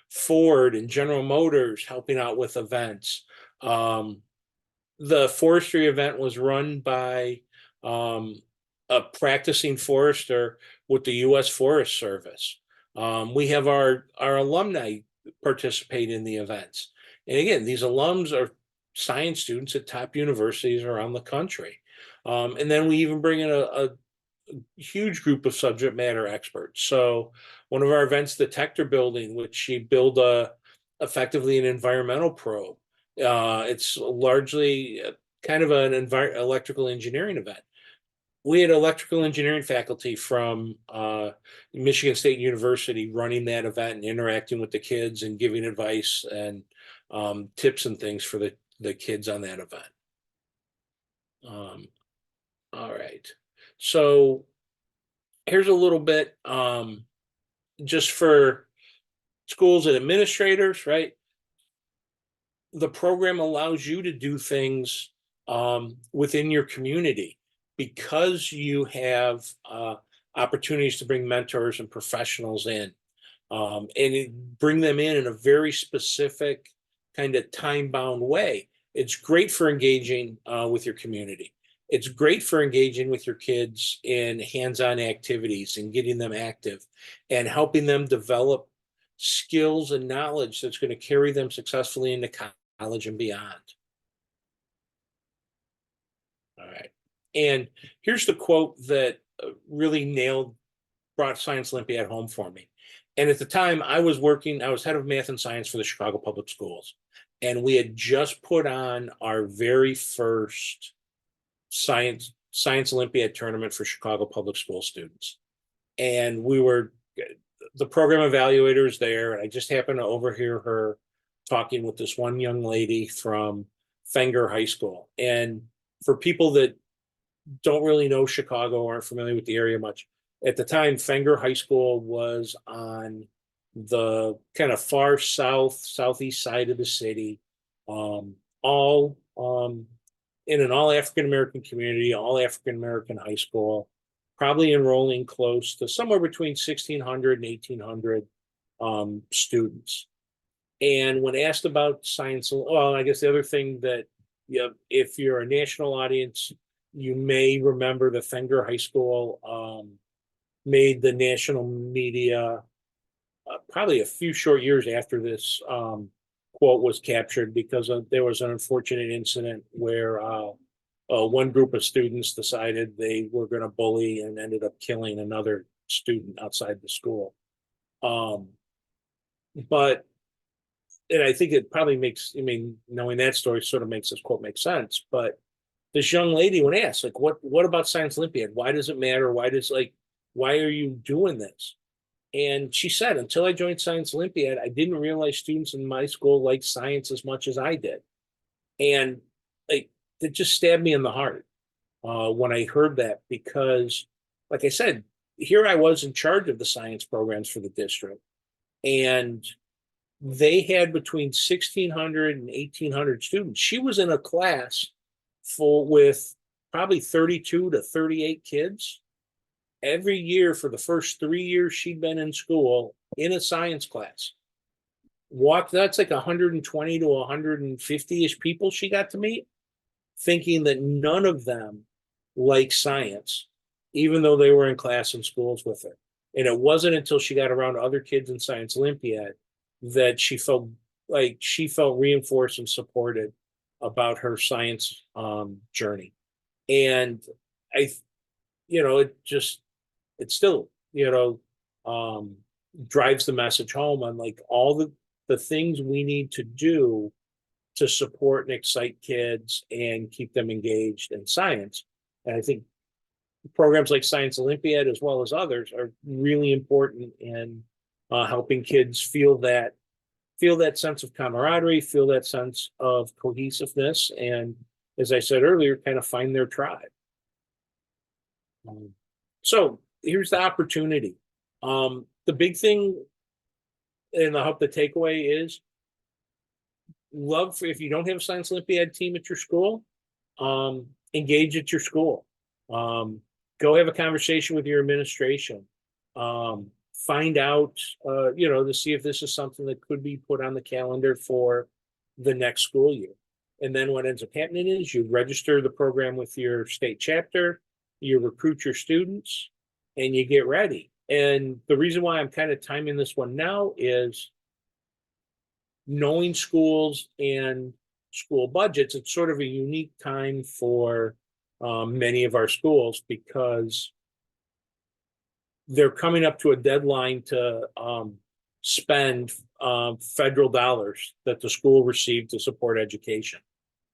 S1: Ford and General Motors helping out with events. The forestry event was run by a practicing forester with the U.S. Forest Service. We have our alumni participate in the events. And again, these alums are science students at top universities around the country. And then we even bring in a huge group of subject matter experts. So one of our events, the Detector Building, which she built effectively an environmental probe. It's largely kind of an electrical engineering event. We had electrical engineering faculty from Michigan State University running that event and interacting with the kids and giving advice and tips and things for the kids on that event. All right. So here's a little bit just for schools and administrators, right? The program allows you to do things within your community because you have opportunities to bring mentors and professionals in and bring them in a very specific kind of time-bound way. It's great for engaging with your community. It's great for engaging with your kids in hands-on activities and getting them active and helping them develop skills and knowledge that's going to carry them successfully into college and beyond. All right. And here's the quote that really brought Science Olympiad home for me. And at the time I was head of math and science for the Chicago Public Schools. And we had just put on our very first Science Olympiad tournament for Chicago Public School students. and we were the program evaluators there, and I just happened to overhear her talking with this one young lady from Fenger High School. And for people that don't really know Chicago, aren't familiar with the area much, at the time, Fenger High School was on the kind of far southeast side of the city, all in an all African American community, all African American high school, probably enrolling close to somewhere between 1,600 and 1,800 students. And when asked about science, well, I guess the other thing that, yeah, if you're a national audience, you may remember the Fenger High School made the national media probably a few short years after this quote was captured, because there was an unfortunate incident where one group of students decided they were going to bully and ended up killing another student outside the school. But and I think it probably makes, I mean, knowing that story sort of makes this quote make sense. But this young lady, when asked, like, what about Science Olympiad? Why does it matter? Why are you doing this? And she said, until I joined Science Olympiad, I didn't realize students in my school liked science as much as I did. And like, it just stabbed me in the heart when I heard that, because, like I said, here I was in charge of the science programs for the district. And they had between 1,600 and 1,800 students. She was in a class full with probably 32 to 38 kids. Every year for the first 3 years she'd been in school in a science class. That's like 120 to 150-ish people she got to meet, thinking that none of them like science, even though they were in class and schools with her. And it wasn't until she got around other kids in Science Olympiad that she felt reinforced and supported about her science journey. And I, it still, drives the message home on like all the things we need to do to support and excite kids and keep them engaged in science. And I think programs like Science Olympiad, as well as others, are really important in helping kids feel that sense of camaraderie, feel that sense of cohesiveness, and, as I said earlier, kind of find their tribe. So here's the opportunity. The big thing, and I hope the takeaway is, if you don't have a Science Olympiad team at your school, engage at your school. Go have a conversation with your administration. Find out, to see if this is something that could be put on the calendar for the next school year. And then what ends up happening is you register the program with your state chapter, you recruit your students, and you get ready. And the reason why I'm kind of timing this one now is, knowing schools and school budgets, it's sort of a unique time for many of our schools, because they're coming up to a deadline to spend federal dollars that the school received to support education.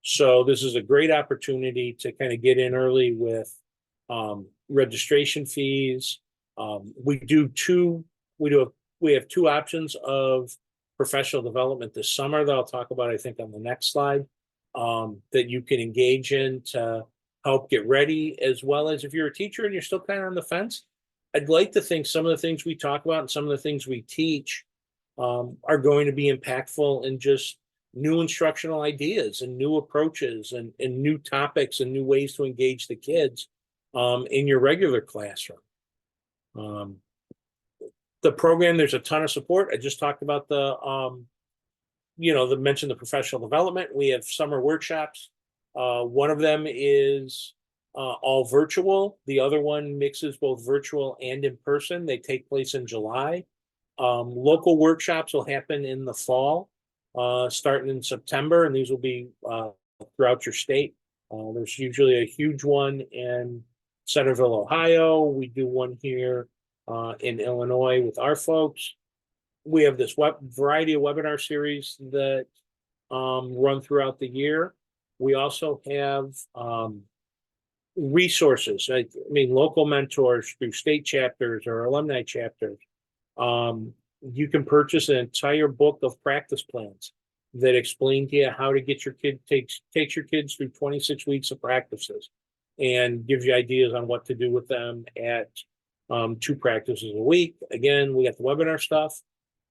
S1: So this is a great opportunity to kind of get in early with registration fees. We have two options of professional development this summer that I'll talk about, I think, on the next slide, that you can engage in to help get ready, as well as if you're a teacher and you're still kind of on the fence. I'd like to think some of the things we talk about and some of the things we teach are going to be impactful in just new instructional ideas and new approaches and new topics and new ways to engage the kids in your regular classroom. The program, there's a ton of support. I just talked about mentioned the professional development. We have summer workshops. One of them is all virtual. The other one mixes both virtual and in person. They take place in July. Local workshops will happen in the fall, starting in September, and these will be throughout your state. There's usually a huge one in Centerville, Ohio. We do one here in Illinois with our folks. We have this variety of webinar series that run throughout the year. We also have resources. I mean, local mentors through state chapters or alumni chapters. Um, you can purchase an entire book of practice plans that explain to you how to get your kid takes your kids through 26 weeks of practices and gives you ideas on what to do with them at 2 practices a week. Again, we got the webinar stuff,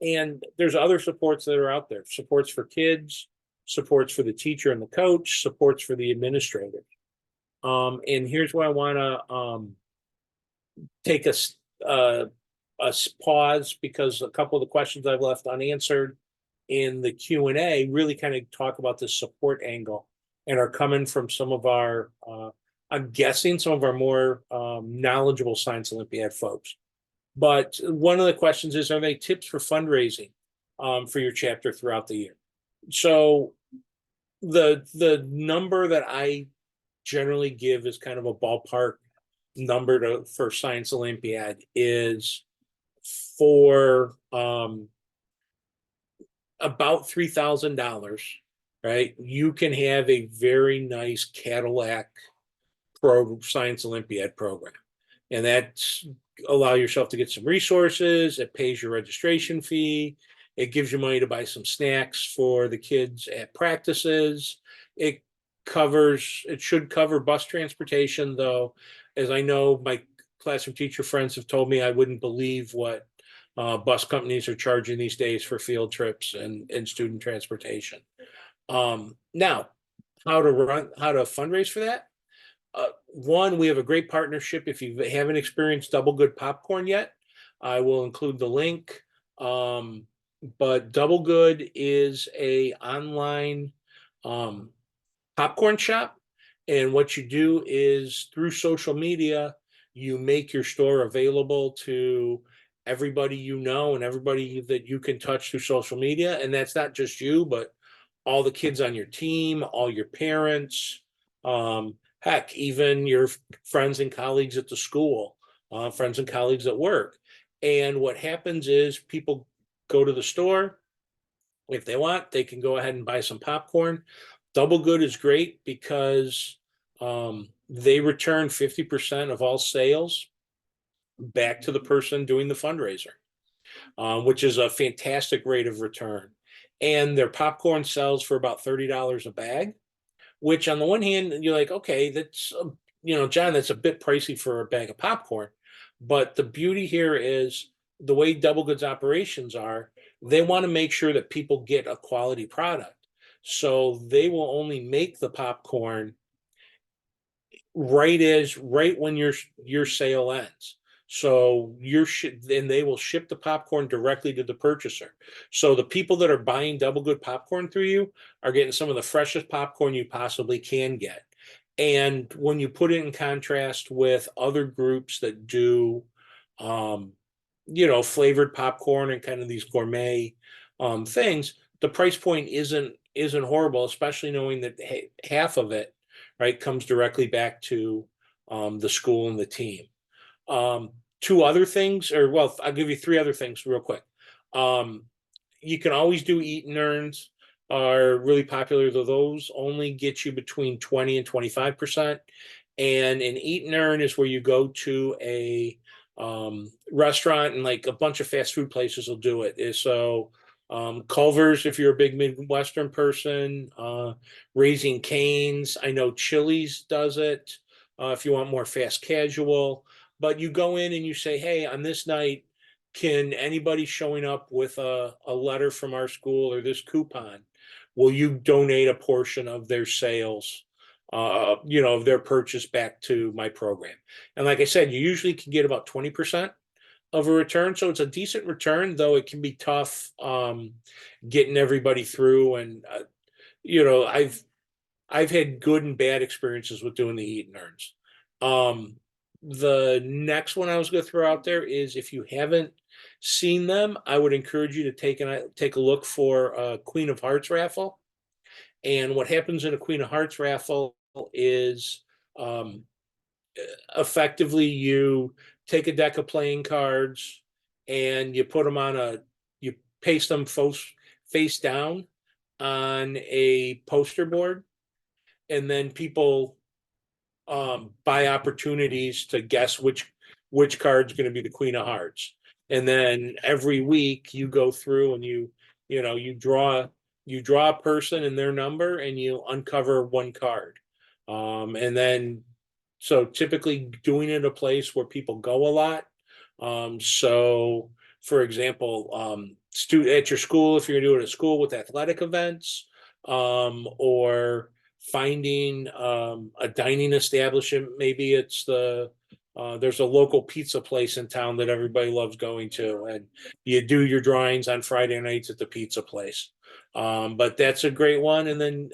S1: and there's other supports that are out there. Supports for kids, supports for the teacher and the coach, supports for the administrator. And here's where I want to take a pause because a couple of the questions I've left unanswered in the Q&A really kind of talk about the support angle and are coming from some of our, I'm guessing some of our more knowledgeable Science Olympiad folks. But one of the questions is, are they tips for fundraising for your chapter throughout the year? So the number that I generally give is kind of a ballpark number for Science Olympiad is for about $3,000, right? You can have a very nice Cadillac Science Olympiad program, and that's allow yourself to get some resources. It pays your registration fee. It gives you money to buy some snacks for the kids at practices. It it should cover bus transportation, though, as I know my classroom teacher friends have told me, I wouldn't believe what bus companies are charging these days for field trips and student transportation. Now, how to fundraise for that? One, we have a great partnership. If you haven't experienced Double Good popcorn yet, I will include the link. But Double Good is a online popcorn shop, and what you do is through social media, you make your store available to everybody you know and everybody that you can touch through social media. And that's not just you, but all the kids on your team, all your parents, heck, even your friends and colleagues at the school, friends and colleagues at work. And what happens is people go to the store. If they want, they can go ahead and buy some popcorn. Double Good is great because they return 50% of all sales back to the person doing the fundraiser, which is a fantastic rate of return. And their popcorn sells for about $30 a bag, which on the one hand, you're like, okay, that's, John, that's a bit pricey for a bag of popcorn. But the beauty here is the way Double Goods operations are, they want to make sure that people get a quality product. So they will only make the popcorn right when your sale ends. So then they will ship the popcorn directly to the purchaser. So the people that are buying Double Good popcorn through you are getting some of the freshest popcorn you possibly can get. And when you put it in contrast with other groups that do flavored popcorn and kind of these gourmet things, the price point isn't horrible, especially knowing that half of it, right, comes directly back to the school and the team. Two other things, or well, I'll give you three other things real quick. You can always do eat and earns are really popular, though those only get you between 20 and 25%. And an eat and earn is where you go to a restaurant, and like a bunch of fast food places will do it. So Culver's, if you're a big Midwestern person, Raising Cane's, I know Chili's does it if you want more fast casual. But you go in and you say, hey, on this night, can anybody showing up with a letter from our school or this coupon, will you donate a portion of their sales, of their purchase back to my program? And like I said, you usually can get about 20% of a return. So it's a decent return, though it can be tough getting everybody through. And, I've had good and bad experiences with doing the eat and earns. The next one I was going to throw out there is, if you haven't seen them, I would encourage you to take a look for a Queen of Hearts raffle. And what happens in a Queen of Hearts raffle is effectively you take a deck of playing cards and you put them you paste them face down on a poster board, and then people buy opportunities to guess which card's going to be the Queen of Hearts. And then every week you go through and you draw a person and their number and you uncover one card. And then so typically doing it a place where people go a lot. So for example, at your school, if you're doing a school with athletic events, or finding a dining establishment. Maybe it's there's a local pizza place in town that everybody loves going to, and you do your drawings on Friday nights at the pizza place. But that's a great one. And then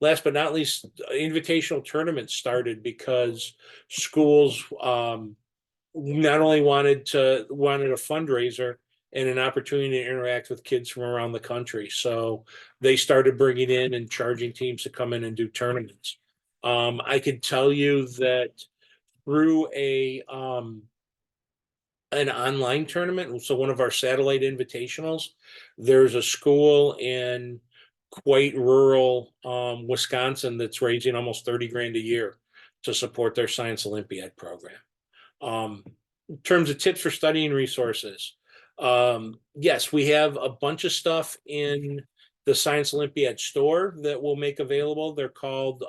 S1: last but not least, invitational tournaments started because schools not only wanted a fundraiser and an opportunity to interact with kids from around the country. So they started bringing in and charging teams to come in and do tournaments. I could tell you that through an online tournament, so one of our satellite invitationals, there's a school in quite rural Wisconsin that's raising almost 30 grand a year to support their Science Olympiad program. In terms of tips for studying resources, yes, we have a bunch of stuff in the Science Olympiad store that we'll make available. They're called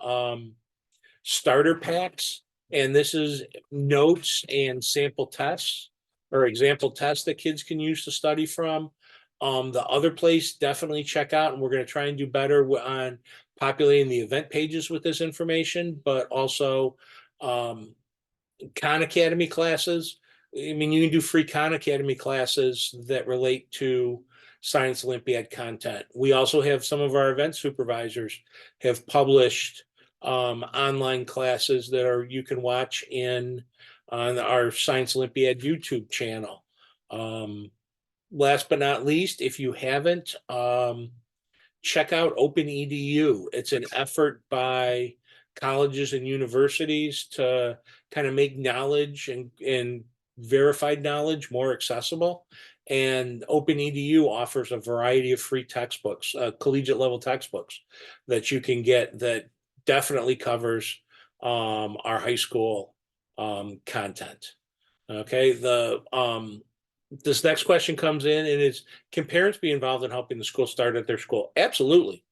S1: starter packs, and this is notes and sample tests or example tests that kids can use to study from. The other place, definitely check out, and we're going to try and do better on populating the event pages with this information, but also Khan Academy classes. I mean, you can do free Khan Academy classes that relate to Science Olympiad content. We also have some of our event supervisors have published online classes that you can watch on our Science Olympiad YouTube channel. Last but not least, if you haven't, check out Open EDU. It's an effort by colleges and universities to kind of make knowledge and verified knowledge more accessible. And Open EDU offers a variety of free textbooks, collegiate level textbooks that you can get that definitely covers our high school content. Okay, this next question comes in and is, can parents be involved in helping the school start at their school? Absolutely.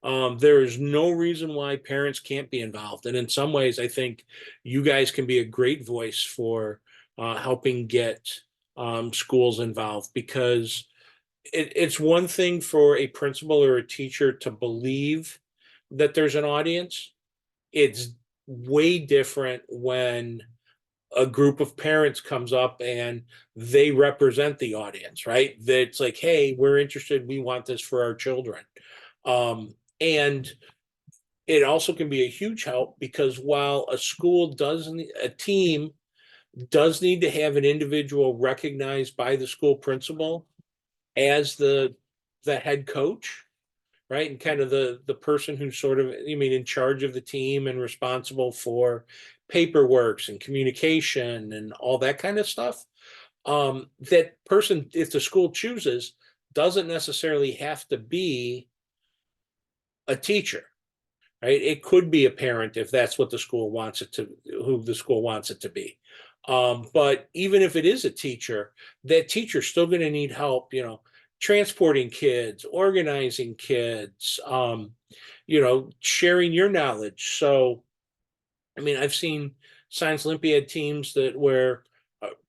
S1: There is no reason why parents can't be involved. And in some ways, I think you guys can be a great voice for helping get schools involved, because it's one thing for a principal or a teacher to believe that there's an audience. It's way different when a group of parents comes up and they represent the audience, right? That's like, hey, we're interested. We want this for our children. And it also can be a huge help, because while a team does need to have an individual recognized by the school principal as the head coach, right? And kind of the person who's sort of, in charge of the team and responsible for paperwork and communication and all that kind of stuff. That person, if the school chooses, doesn't necessarily have to be a teacher, right? It could be a parent if that's what the school wants it to, who the school wants it to be. But even if it is a teacher, that teacher's still going to need help, transporting kids, organizing kids, sharing your knowledge. So, I've seen Science Olympiad teams where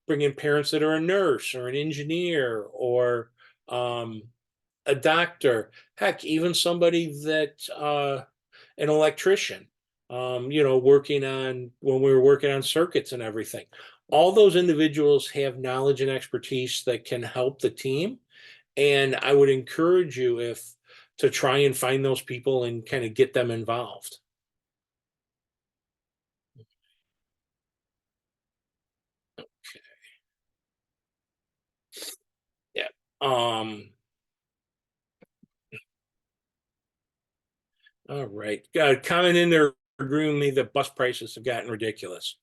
S1: bring in parents that are a nurse or an engineer or a doctor, heck, even somebody that an electrician, working on when we were working on circuits and everything. All those individuals have knowledge and expertise that can help the team. And I would encourage you to try and find those people and kind of get them involved. Yeah. All right. Comment in there agreeing with me that bus prices have gotten ridiculous.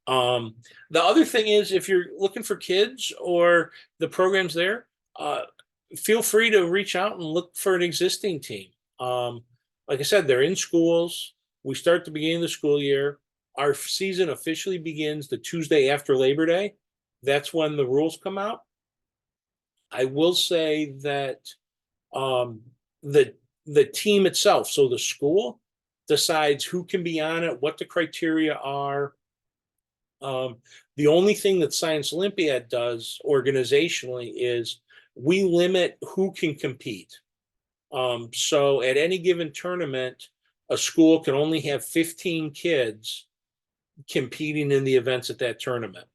S1: The other thing is, if you're looking for kids or the programs there, feel free to reach out and look for an existing team. Like I said, they're in schools. We start at the beginning of the school year. our season officially begins the Tuesday after Labor Day. That's when the rules come out. I will say that um, the the team itself, so the school, decides who can be on it, what the criteria are. Um, the only thing that Science Olympiad does organizationally is we limit who can compete. So at any given tournament, a school can only have 15 kids competing in the events at that tournament.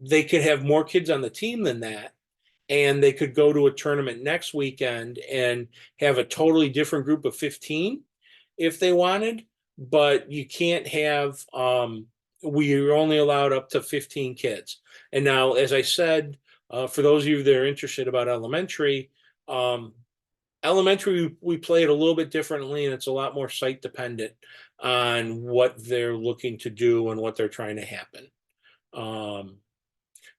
S1: They could have more kids on the team than that, and they could go to a tournament next weekend and have a totally different group of 15 if they wanted, but you can't have we're only allowed up to 15 kids. And now, as I said, for those of you that are interested about elementary, um, we play it a little bit differently, and it's a lot more site dependent on what they're looking to do and what they're trying to happen. Um,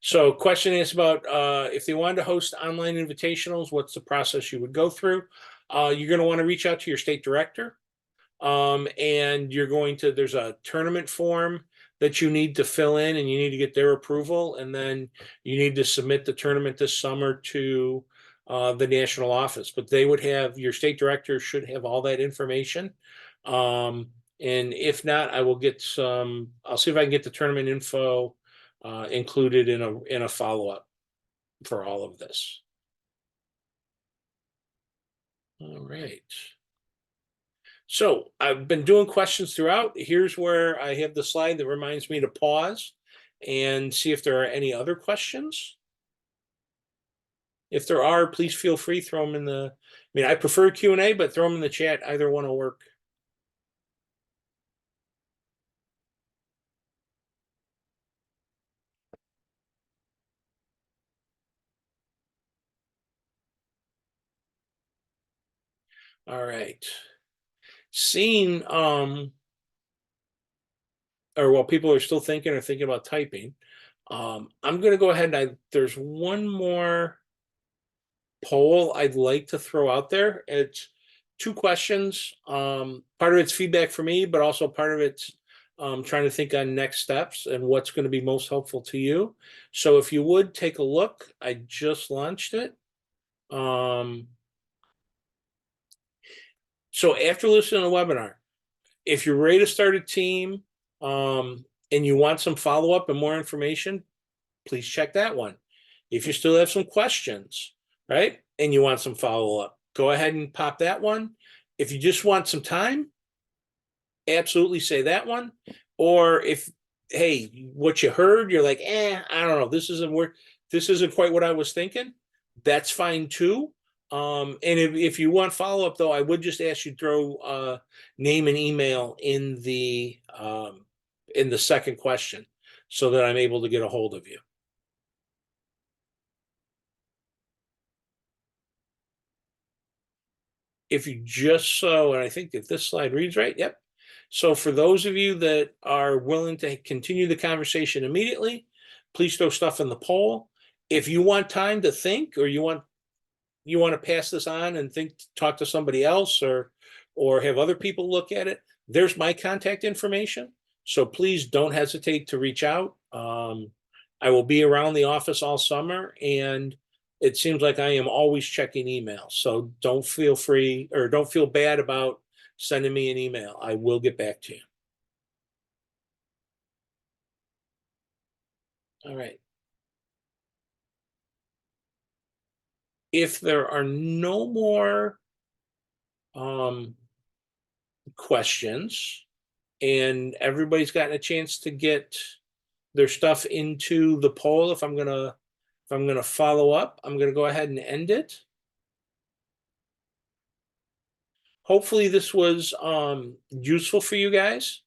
S1: so question is about if they wanted to host online invitationals, what's the process you would go through? You're going to want to reach out to your state director. And there's a tournament form that you need to fill in, and you need to get their approval. And then you need to submit the tournament this summer to the national office. But your state director should have all that information. And if not, I'll see if I can get the tournament info included in a follow-up for all of this. All right. So I've been doing questions throughout. Here's where I have the slide that reminds me to pause and see if there are any other questions. If there are, please feel free, throw them I prefer Q&A, but throw them in the chat. Either one will work. All right. Seeing, or while people are still thinking about typing, I'm going to go ahead and there's one more poll I'd like to throw out there. It's two questions. Part of it's feedback for me, but also part of it's trying to think on next steps and what's going to be most helpful to you. So if you would take a look, I just launched it. So after listening to the webinar, if you're ready to start a team and you want some follow-up and more information, please check that one. If you still have some questions, right, and you want some follow-up, go ahead and pop that one. If you just want some time, absolutely say that one. Or if, hey, what you heard, you're like, I don't know, this isn't quite what I was thinking, that's fine too. And if you want follow-up, though, I would just ask you to throw name and email in the second question so that I'm able to get a hold of you. And I think if this slide reads right, yep. So for those of you that are willing to continue the conversation immediately, please throw stuff in the poll. If you want time to think, or you want to pass this on and talk to somebody else, or have other people look at it, there's my contact information. So please don't hesitate to reach out. I will be around the office all summer, and it seems like I am always checking emails. So don't feel bad about sending me an email. I will get back to you. All right. If there are no more questions and everybody's gotten a chance to get their stuff into the poll, if I'm gonna follow up, I'm gonna go ahead and end it. Hopefully this was useful for you guys.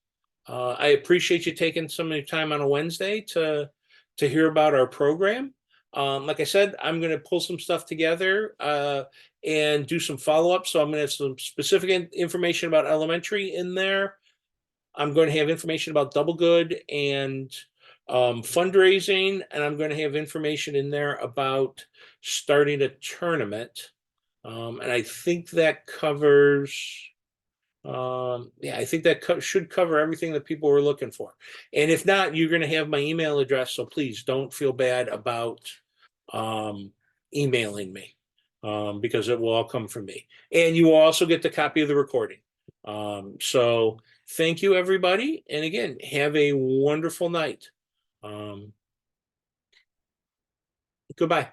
S1: I appreciate you taking some of your time on a Wednesday to hear about our program. Like I said, I'm going to pull some stuff together and do some follow-up. So I'm going to have some specific information about elementary in there. I'm going to have information about Double Good and fundraising, and I'm going to have information in there about starting a tournament. And I think that covers Yeah, I think that should cover everything that people were looking for. And if not, you're going to have my email address. So please don't feel bad about um, emailing me because it will all come from me. And you will also get the copy of the recording. So thank you, everybody. And again, have a wonderful night. Goodbye.